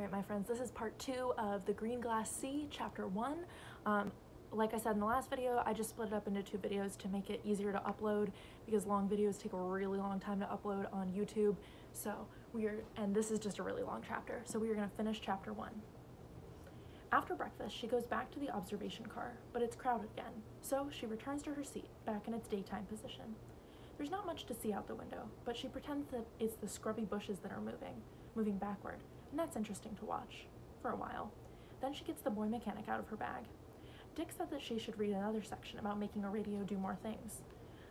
Alright, my friends, this is part 2 of the Green Glass Sea, chapter 1. Like I said in the last video, I just split it up into 2 videos to make it easier to upload because long videos take a really long time to upload on YouTube. And this is just a really long chapter, so we are going to finish chapter 1. After breakfast, she goes back to the observation car, but it's crowded again, so she returns to her seat, back in its daytime position. There's not much to see out the window, but she pretends that it's the scrubby bushes that are moving backward, and that's interesting to watch, for a while. Then she gets the boy mechanic out of her bag. Dick said that she should read another section about making a radio do more things.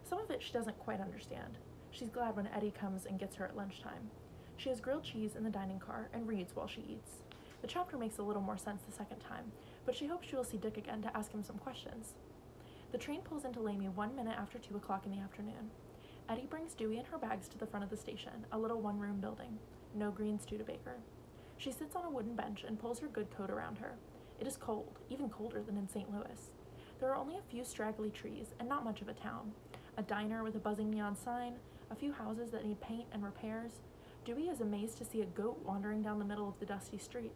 Some of it she doesn't quite understand. She's glad when Eddie comes and gets her at lunchtime. She has grilled cheese in the dining car and reads while she eats. The chapter makes a little more sense the second time, but she hopes she will see Dick again to ask him some questions. The train pulls into Lamy 1 minute after 2 o'clock in the afternoon. Eddie brings Dewey and her bags to the front of the station, a little one-room building. No green Studebaker. She sits on a wooden bench and pulls her good coat around her. It is cold, even colder than in St. Louis. There are only a few straggly trees and not much of a town. A diner with a buzzing neon sign, a few houses that need paint and repairs. Dewey is amazed to see a goat wandering down the middle of the dusty street.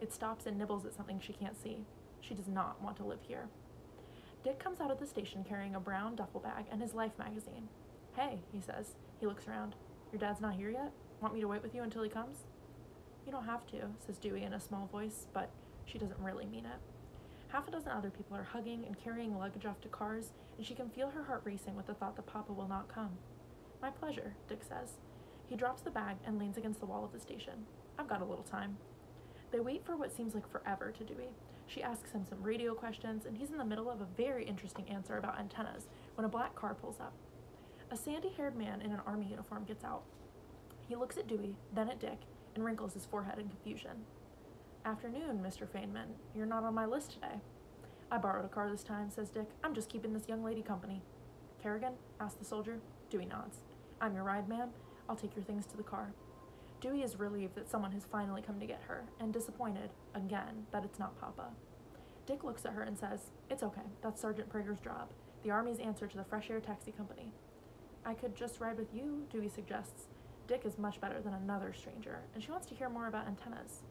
It stops and nibbles at something she can't see. She does not want to live here. Dick comes out of the station carrying a brown duffel bag and his Life magazine. "Hey," he says. He looks around. "Your dad's not here yet? Want me to wait with you until he comes?" "You don't have to," says Dewey in a small voice, but she doesn't really mean it. Half a dozen other people are hugging and carrying luggage off to cars, and she can feel her heart racing with the thought that Papa will not come. "My pleasure," Dick says. He drops the bag and leans against the wall of the station. "I've got a little time." They wait for what seems like forever to Dewey. She asks him some radio questions, and he's in the middle of a very interesting answer about antennas when a black car pulls up. A sandy-haired man in an army uniform gets out. He looks at Dewey, then at Dick, and wrinkles his forehead in confusion. "Afternoon, Mr. Feynman. You're not on my list today." "I borrowed a car this time," says Dick. "I'm just keeping this young lady company." "Kerrigan?" asks the soldier. Dewey nods. "I'm your ride, ma'am. I'll take your things to the car." Dewey is relieved that someone has finally come to get her, and disappointed, again, that it's not Papa. Dick looks at her and says, "It's okay. That's Sergeant Prager's job. The Army's answer to the Fresh Air Taxi Company." "I could just ride with you," Dewey suggests. Dick is much better than another stranger, and she wants to hear more about antennas.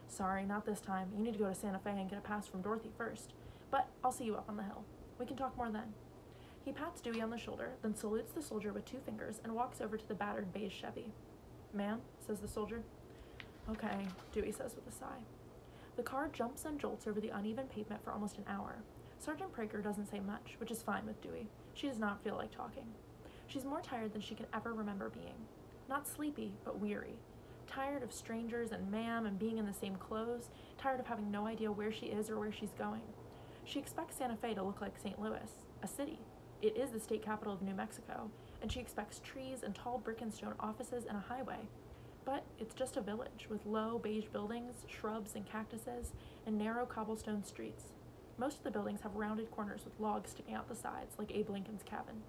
"Sorry, not this time. You need to go to Santa Fe and get a pass from Dorothy first. But I'll see you up on the hill. We can talk more then." He pats Dewey on the shoulder, then salutes the soldier with 2 fingers and walks over to the battered beige Chevy. "Ma'am," says the soldier. "Okay," Dewey says with a sigh. The car jumps and jolts over the uneven pavement for almost an hour. Sergeant Prager doesn't say much, which is fine with Dewey. She does not feel like talking. She's more tired than she can ever remember being. Not sleepy, but weary. Tired of strangers and ma'am and being in the same clothes, tired of having no idea where she is or where she's going. She expects Santa Fe to look like St. Louis, a city. It is the state capital of New Mexico, and she expects trees and tall brick and stone offices and a highway. But it's just a village with low beige buildings, shrubs and cactuses, and narrow cobblestone streets. Most of the buildings have rounded corners with logs sticking out the sides, like Abe Lincoln's cabin.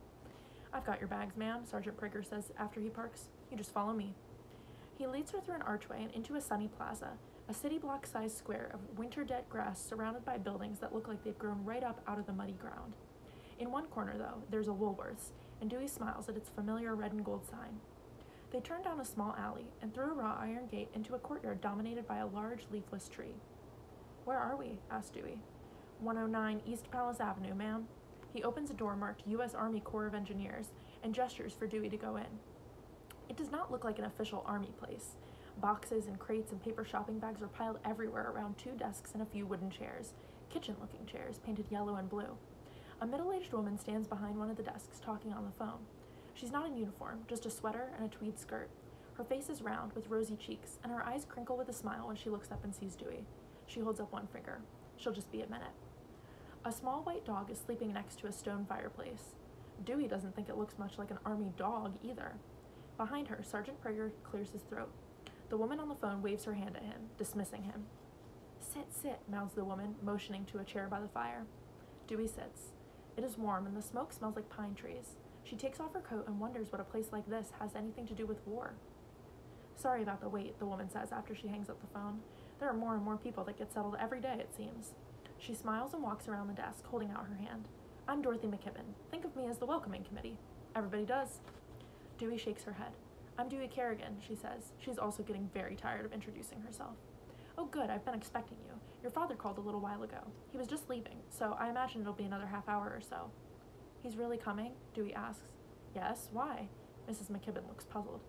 "I've got your bags, ma'am," Sergeant Prager says after he parks. "You just follow me." He leads her through an archway and into a sunny plaza, a city block-sized square of winter-dead grass surrounded by buildings that look like they've grown right up out of the muddy ground. In one corner, though, there's a Woolworth's, and Dewey smiles at its familiar red and gold sign. They turn down a small alley and through a wrought iron gate into a courtyard dominated by a large leafless tree. "Where are we?" asks Dewey. 109 East Palace Avenue, ma'am." He opens a door marked U.S. Army Corps of Engineers and gestures for Dewey to go in. It does not look like an official Army place. Boxes and crates and paper shopping bags are piled everywhere around 2 desks and a few wooden chairs, kitchen-looking chairs painted yellow and blue. A middle-aged woman stands behind one of the desks talking on the phone. She's not in uniform, just a sweater and a tweed skirt. Her face is round with rosy cheeks, and her eyes crinkle with a smile when she looks up and sees Dewey. She holds up one finger. She'll just be a minute. A small white dog is sleeping next to a stone fireplace. Dewey doesn't think it looks much like an army dog either. Behind her, Sergeant Prager clears his throat. The woman on the phone waves her hand at him, dismissing him. "Sit, sit," mouths the woman, motioning to a chair by the fire. Dewey sits. It is warm, and the smoke smells like pine trees. She takes off her coat and wonders what a place like this has anything to do with war. "Sorry about the wait," the woman says after she hangs up the phone. "There are more and more people that get settled every day, it seems." She smiles and walks around the desk, holding out her hand. "I'm Dorothy McKibben. Think of me as the welcoming committee." "Everybody does." Dewey shakes her head. "I'm Dewey Kerrigan," she says. She's also getting very tired of introducing herself. Oh good, I've been expecting you. Your father called a little while ago. He was just leaving, so I imagine it'll be another half hour or so. He's really coming? Dewey asks. Yes, why? Mrs. McKibben looks puzzled.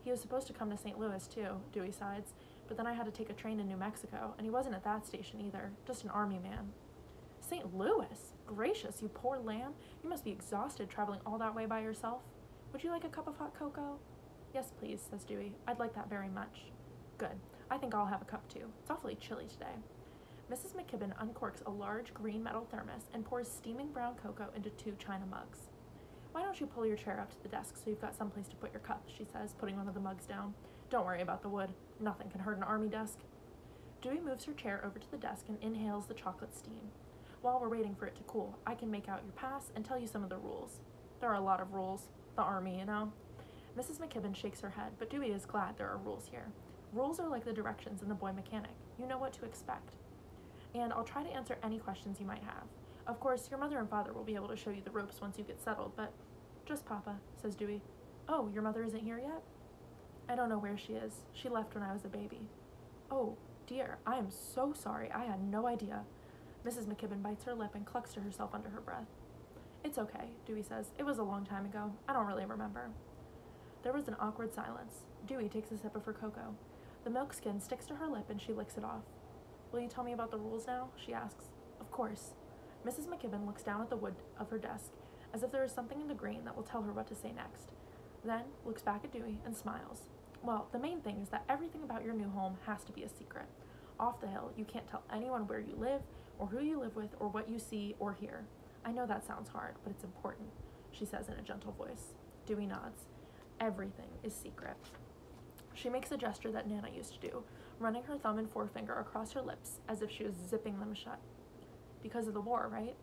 He was supposed to come to St. Louis too, Dewey sides, but then I had to take a train in New Mexico, and he wasn't at that station either, just an army man. St. Louis? Gracious, you poor lamb. You must be exhausted traveling all that way by yourself. Would you like a cup of hot cocoa? Yes, please, says Dewey. I'd like that very much. Good. I think I'll have a cup too. It's awfully chilly today. Mrs. McKibben uncorks a large green metal thermos and pours steaming brown cocoa into 2 china mugs. Why don't you pull your chair up to the desk so you've got someplace to put your cup, she says, putting one of the mugs down. Don't worry about the wood. Nothing can hurt an army desk. Dewey moves her chair over to the desk and inhales the chocolate steam. While we're waiting for it to cool, I can make out your pass and tell you some of the rules. There are a lot of rules. The army, you know. Mrs. McKibben shakes her head, but Dewey is glad there are rules here. Rules are like the directions in The Boy Mechanic. You know what to expect. And I'll try to answer any questions you might have. Of course, your mother and father will be able to show you the ropes once you get settled, but just Papa, says Dewey. Oh, your mother isn't here yet? I don't know where she is. She left when I was a baby. Oh, dear, I am so sorry. I had no idea. Mrs. McKibben bites her lip and clucks to herself under her breath. It's okay, Dewey says. It was a long time ago. I don't really remember. There was an awkward silence. Dewey takes a sip of her cocoa. The milk skin sticks to her lip and she licks it off. Will you tell me about the rules now? She asks. Of course. Mrs. McKibben looks down at the wood of her desk, as if there is something in the grain that will tell her what to say next. Then looks back at Dewey and smiles. Well, the main thing is that everything about your new home has to be a secret. Off the hill, you can't tell anyone where you live, or who you live with, or what you see or hear. I know that sounds hard, but it's important, she says in a gentle voice. Dewey nods. Everything is secret. She makes a gesture that Nana used to do, running her thumb and forefinger across her lips as if she was zipping them shut. Because of the war, right?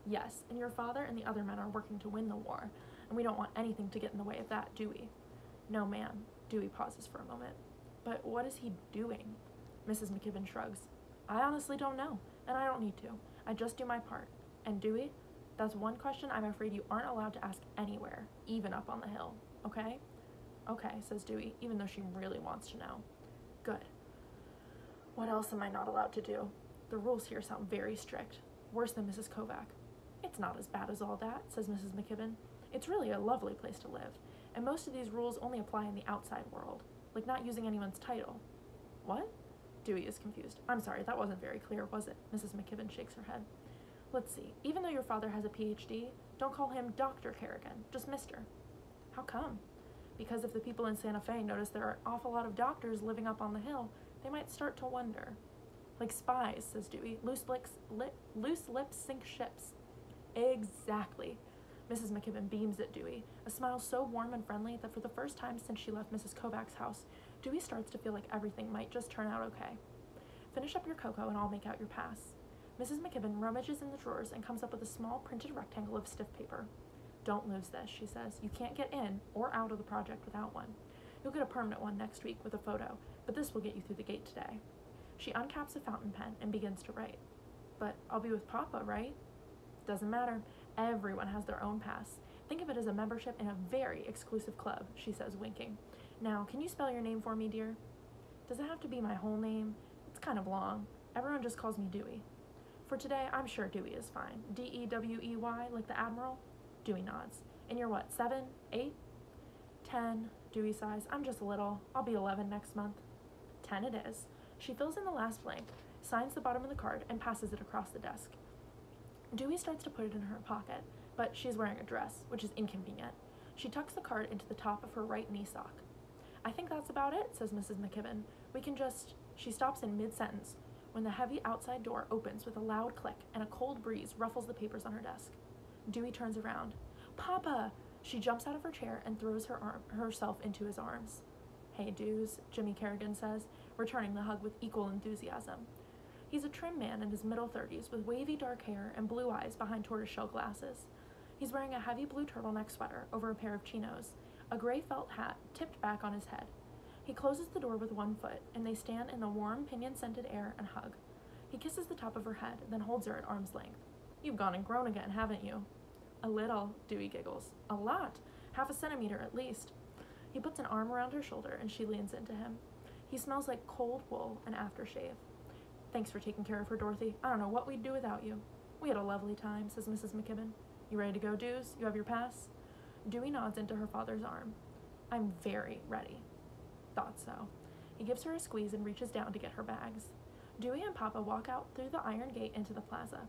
Yes, and your father and the other men are working to win the war, and we don't want anything to get in the way of that, do we? No, ma'am. Dewey pauses for a moment. But what is he doing? Mrs. McKibben shrugs. I honestly don't know, and I don't need to. I just do my part. And Dewey, that's one question I'm afraid you aren't allowed to ask anywhere, even up on the hill, okay? Okay, says Dewey, even though she really wants to know. Good. What else am I not allowed to do? The rules here sound very strict. Worse than Mrs. Kovac. It's not as bad as all that, says Mrs. McKibben. It's really a lovely place to live, and most of these rules only apply in the outside world, like not using anyone's title. What? Dewey is confused. I'm sorry, that wasn't very clear, was it? Mrs. McKibben shakes her head. Let's see. Even though your father has a PhD, don't call him Dr. Kerrigan, just Mr. How come? Because if the people in Santa Fe notice there are an awful lot of doctors living up on the hill, they might start to wonder. Like spies, says Dewey. Loose lips sink ships. Exactly. Mrs. McKibben beams at Dewey, a smile so warm and friendly that for the first time since she left Mrs. Kovac's house, Dewey starts to feel like everything might just turn out okay. Finish up your cocoa and I'll make out your pass. Mrs. McKibben rummages in the drawers and comes up with a small printed rectangle of stiff paper. Don't lose this, she says. You can't get in or out of the project without one. You'll get a permanent one next week with a photo, but this will get you through the gate today. She uncaps a fountain pen and begins to write. But I'll be with Papa, right? Doesn't matter. Everyone has their own pass. Think of it as a membership in a very exclusive club, she says, winking. Now, can you spell your name for me, dear? Does it have to be my whole name? It's kind of long. Everyone just calls me Dewey. For today, I'm sure Dewey is fine. D-E-W-E-Y, like the Admiral? Dewey nods. And you're what, 7? 8? 10, Dewey sighs. I'm just little. I'll be 11 next month. 10 it is. She fills in the last blank, signs the bottom of the card, and passes it across the desk. Dewey starts to put it in her pocket, but she's wearing a dress, which is inconvenient. She tucks the card into the top of her right knee sock. I think that's about it, says Mrs. McKibben. We can just... She stops in mid-sentence when the heavy outside door opens with a loud click and a cold breeze ruffles the papers on her desk. Dewey turns around. Papa! She jumps out of her chair and throws herself into his arms. Hey, Dews, Jimmy Kerrigan says, returning the hug with equal enthusiasm. He's a trim man in his middle 30s with wavy dark hair and blue eyes behind tortoiseshell glasses. He's wearing a heavy blue turtleneck sweater over a pair of chinos, a gray felt hat tipped back on his head. He closes the door with one foot, and they stand in the warm, pinion-scented air and hug. He kisses the top of her head, then holds her at arm's length. You've gone and grown again, haven't you? A little, Dewey giggles. A lot. 1/2 centimeter at least. He puts an arm around her shoulder, and she leans into him. He smells like cold wool and aftershave. Thanks for taking care of her, Dorothy. I don't know what we'd do without you. We had a lovely time, says Mrs. McKibben. You ready to go, Dews? You have your pass? Dewey nods into her father's arm. I'm very ready. Thought so. He gives her a squeeze and reaches down to get her bags. Dewey and Papa walk out through the iron gate into the plaza.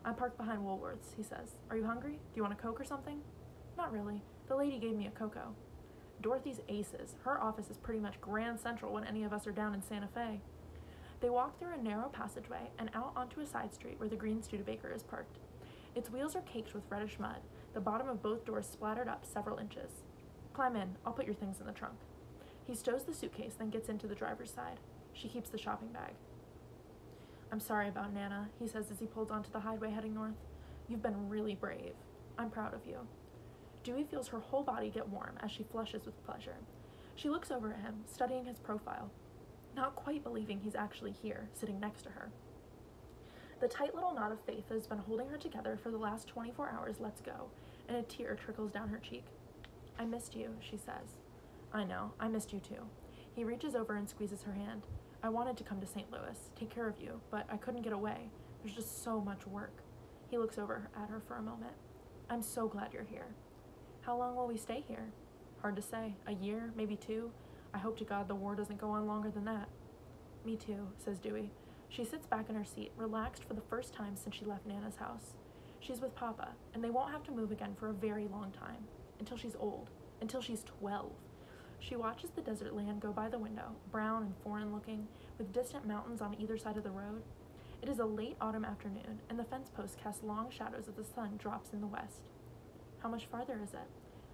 I'm parked behind Woolworth's, he says. Are you hungry? Do you want a Coke or something? Not really. The lady gave me a cocoa. Dorothy's aces. Her office is pretty much Grand Central when any of us are down in Santa Fe. They walk through a narrow passageway and out onto a side street where the Green Studebaker is parked. Its wheels are caked with reddish mud, the bottom of both doors splattered up several inches. Climb in. I'll put your things in the trunk. He stows the suitcase, then gets into the driver's side. She keeps the shopping bag. I'm sorry about Nana, he says as he pulls onto the highway heading north. You've been really brave. I'm proud of you. Dewey feels her whole body get warm as she flushes with pleasure. She looks over at him, studying his profile, not quite believing he's actually here, sitting next to her. The tight little knot of faith that has been holding her together for the last 24 hours lets go, and a tear trickles down her cheek. I missed you, she says. I know, I missed you too. He reaches over and squeezes her hand. I wanted to come to St. Louis, take care of you, but I couldn't get away. There's just so much work. He looks over at her for a moment. I'm so glad you're here. How long will we stay here? Hard to say. A year, maybe 2. I hope to God the war doesn't go on longer than that. Me too, says Dewey. She sits back in her seat, relaxed for the first time since she left Nana's house. She's with Papa, and they won't have to move again for a very long time. Until she's old. Until she's 12. She watches the desert land go by the window, brown and foreign-looking, with distant mountains on either side of the road. It is a late autumn afternoon, and the fence posts cast long shadows as the sun drops in the west. How much farther is it?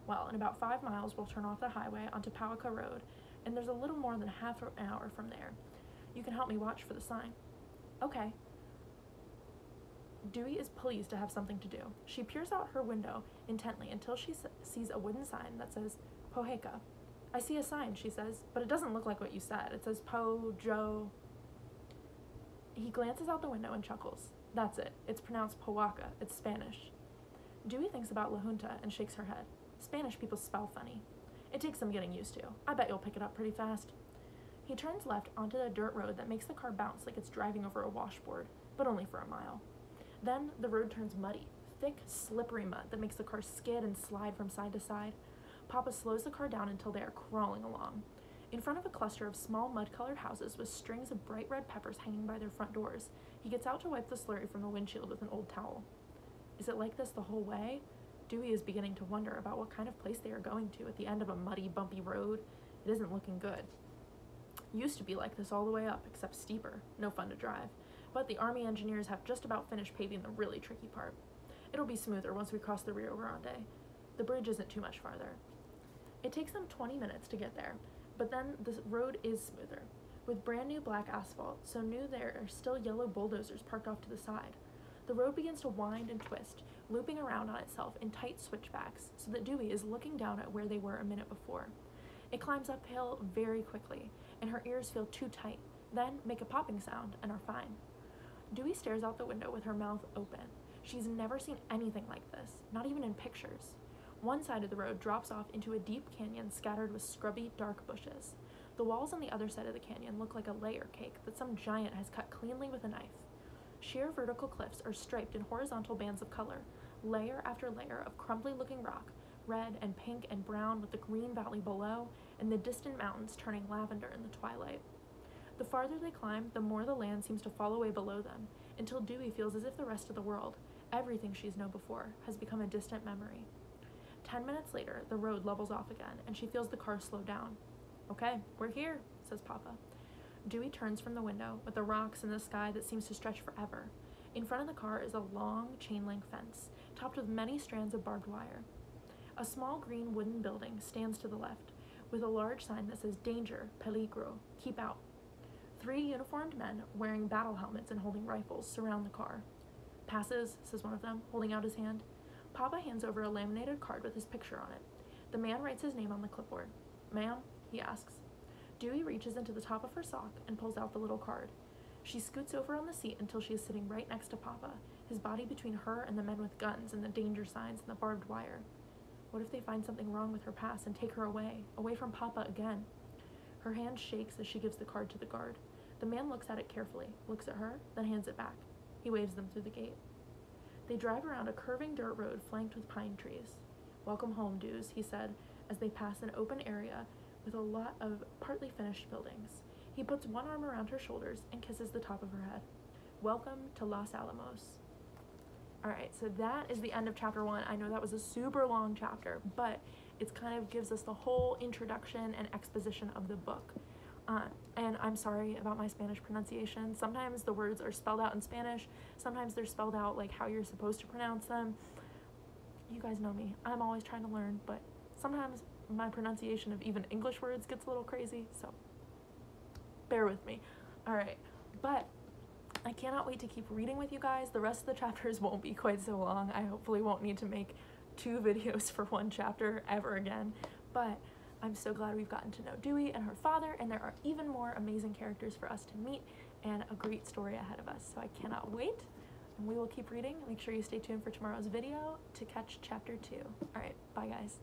Well, in about 5 miles, we'll turn off the highway onto Powaka Road, and there's a little more than half an hour from there. You can help me watch for the sign. Okay. Dewey is pleased to have something to do. She peers out her window intently until she sees a wooden sign that says, Poheka. I see a sign, she says, but it doesn't look like what you said. It says Po-Jo. He glances out the window and chuckles. That's it. It's pronounced Powaka. It's Spanish. Dewey thinks about La Junta and shakes her head. Spanish people spell funny. It takes some getting used to. I bet you'll pick it up pretty fast. He turns left onto a dirt road that makes the car bounce like it's driving over a washboard, but only for a mile. Then the road turns muddy, thick, slippery mud that makes the car skid and slide from side to side. Papa slows the car down until they are crawling along. In front of a cluster of small mud-colored houses with strings of bright red peppers hanging by their front doors, he gets out to wipe the slurry from the windshield with an old towel. Is it like this the whole way? Dewey is beginning to wonder about what kind of place they are going to at the end of a muddy, bumpy road. It isn't looking good. Used to be like this all the way up, except steeper. No fun to drive. But the Army engineers have just about finished paving the really tricky part. It'll be smoother once we cross the Rio Grande. The bridge isn't too much farther. It takes them 20 minutes to get there, but then the road is smoother, with brand new black asphalt, so new there are still yellow bulldozers parked off to the side. The road begins to wind and twist, looping around on itself in tight switchbacks, so that Dewey is looking down at where they were a minute before. It climbs uphill very quickly, and her ears feel too tight, then make a popping sound and are fine. Dewey stares out the window with her mouth open. She's never seen anything like this, not even in pictures. One side of the road drops off into a deep canyon scattered with scrubby, dark bushes. The walls on the other side of the canyon look like a layer cake that some giant has cut cleanly with a knife. Sheer vertical cliffs are striped in horizontal bands of color, layer after layer of crumbly-looking rock, red and pink and brown with the green valley below and the distant mountains turning lavender in the twilight. The farther they climb, the more the land seems to fall away below them, until Dewey feels as if the rest of the world, everything she's known before, has become a distant memory. 10 minutes later, the road levels off again, and she feels the car slow down. Okay, we're here, says Papa. Dewey turns from the window, with the rocks and the sky that seems to stretch forever. In front of the car is a long, chain-link fence, topped with many strands of barbed wire. A small green wooden building stands to the left, with a large sign that says, Danger, peligro, keep out. 3 uniformed men, wearing battle helmets and holding rifles, surround the car. Passes, says one of them, holding out his hand. Papa hands over a laminated card with his picture on it. The man writes his name on the clipboard. Ma'am? He asks. Dewey reaches into the top of her sock and pulls out the little card. She scoots over on the seat until she is sitting right next to Papa, his body between her and the men with guns and the danger signs and the barbed wire. What if they find something wrong with her pass and take her away from Papa again? Her hand shakes as she gives the card to the guard. The man looks at it carefully, looks at her, then hands it back. He waves them through the gate. They drive around a curving dirt road flanked with pine trees. "Welcome home, Dews," he said, as they pass an open area with a lot of partly finished buildings. He puts one arm around her shoulders and kisses the top of her head. "Welcome to Los Alamos." Alright, so that is the end of chapter 1. I know that was a super long chapter, but it kind of gives us the whole introduction and exposition of the book. And I'm sorry about my Spanish pronunciation. Sometimes the words are spelled out in Spanish, sometimes they're spelled out like how you're supposed to pronounce them. You guys know me. I'm always trying to learn, but sometimes my pronunciation of even English words gets a little crazy, so bear with me. Alright, but I cannot wait to keep reading with you guys. The rest of the chapters won't be quite so long. I hopefully won't need to make 2 videos for one chapter ever again, but I'm so glad we've gotten to know Dewey and her father, and there are even more amazing characters for us to meet and a great story ahead of us. So I cannot wait, and we will keep reading. Make sure you stay tuned for tomorrow's video to catch chapter 2. All right, bye guys.